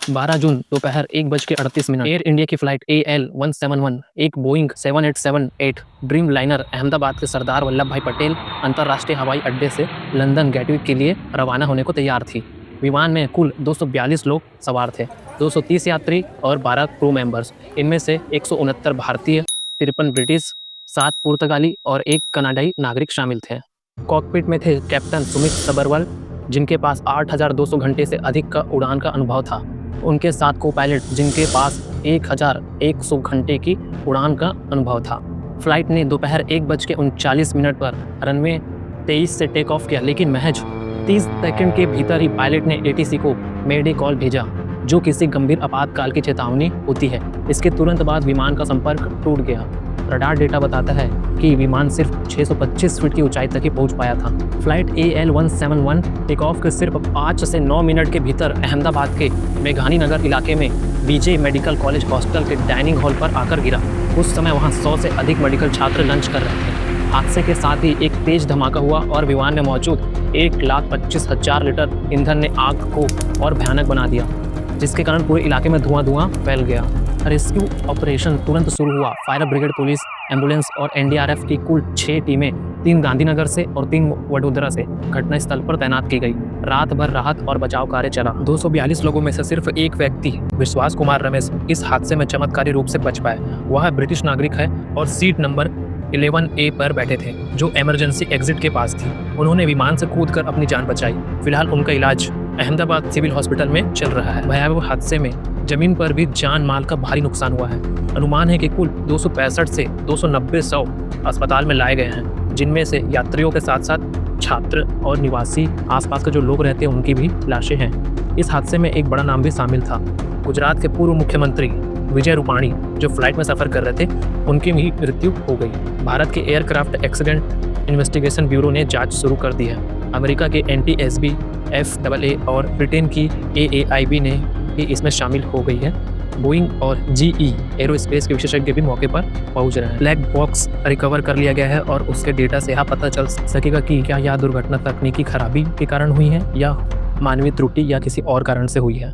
12 जून दोपहर 1:38 air India की flight AL-171 एक बोइंग 7878 ड्रीम लाइनर अहमदाबाद के सरदार वल्लभ भाई पटेल अंतर्राष्ट्रीय हवाई अड्डे से लंदन गेटविक के लिए रवाना होने को तैयार थी। विमान में कुल 242 लोग सवार थे, 230 यात्री और 12 क्रू मेंबर्स। इनमें से 169 भारतीय, 53 ब्रिटिश, 7 पुर्तगाली और 1 कनाडाई नागरिक शामिल थे। कॉकपिट में थे कैप्टन सुमित सबरवाल, जिनके पास 8,200 घंटे से अधिक का उड़ान का अनुभव था। उनके साथ को पायलट, जिनके पास 1,100 घंटे की उड़ान का अनुभव था। फ्लाइट ने दोपहर 1:39 पर रनवे 23 से टेक ऑफ किया, लेकिन महज 30 सेकंड के भीतर ही पायलट ने ATC को मेडे कॉल भेजा, जो किसी गंभीर आपातकाल की चेतावनी होती है। इसके तुरंत बाद विमान का संपर्क टूट गया। रडार डेटा बताता है कि विमान सिर्फ 625 फीट की ऊंचाई तक ही पहुंच पाया था। फ्लाइट AL-171 टेक ऑफ के सिर्फ 5 से 9 मिनट के भीतर अहमदाबाद के मेघानी नगर इलाके में BJ मेडिकल कॉलेज हॉस्टल के डाइनिंग हॉल पर आकर गिरा। उस समय वहां 100 से अधिक मेडिकल छात्र लंच कर रहे थे। हादसे के साथ ही एक तेज धमाका हुआ और विमान में मौजूद 1,25,000 लीटर ईंधन ने आग को और भयानक बना दिया, जिसके कारण पूरे इलाके में धुआं फैल गया। रेस्क्यू ऑपरेशन तुरंत शुरू हुआ। फायर ब्रिगेड, पुलिस, एम्बुलेंस और NDRF की कुल 6 टीमें 3 गांधीनगर से और 3 वडोदरा से घटनास्थल पर तैनात की गई। रात भर राहत और बचाव कार्य चला। 242 लोगों में से सिर्फ एक व्यक्ति, विश्वास कुमार रमेश, इस हादसे में चमत्कारी रूप से बच पाए। वह ब्रिटिश नागरिक है और सीट नंबर 11A पर बैठे थे, जो इमरजेंसी एग्जिट के पास थी। उन्होंने विमान से कूदकर अपनी जान बचाई। फिलहाल उनका इलाज अहमदाबाद सिविल हॉस्पिटल में चल रहा है। भयावह हादसे में जमीन पर भी जान माल का भारी नुकसान हुआ है। अनुमान है कि कुल 265 से 290 शव अस्पताल में लाए गए हैं, जिनमें से यात्रियों के साथ साथ छात्र और निवासी, आसपास के जो लोग रहते हैं, उनकी भी लाशें हैं। इस हादसे में एक बड़ा नाम भी शामिल था। गुजरात के पूर्व मुख्यमंत्री विजय रूपाणी, जो फ्लाइट में सफर कर रहे थे, उनकी भी मृत्यु हो गई। भारत के एयरक्राफ्ट एक्सीडेंट इन्वेस्टिगेशन ब्यूरो ने जांच शुरू कर दी है। अमेरिका के NTSB, FAA और ब्रिटेन की AAIB ने भी इसमें शामिल हो गई है। बोइंग और GE एरोस्पेस के विशेषज्ञ भी मौके पर पहुंच रहे हैं। ब्लैक बॉक्स रिकवर कर लिया गया है और उसके डेटा से यह पता चल सकेगा कि क्या यह दुर्घटना तकनीकी खराबी के कारण हुई है या मानवीय त्रुटि या किसी और कारण से हुई है।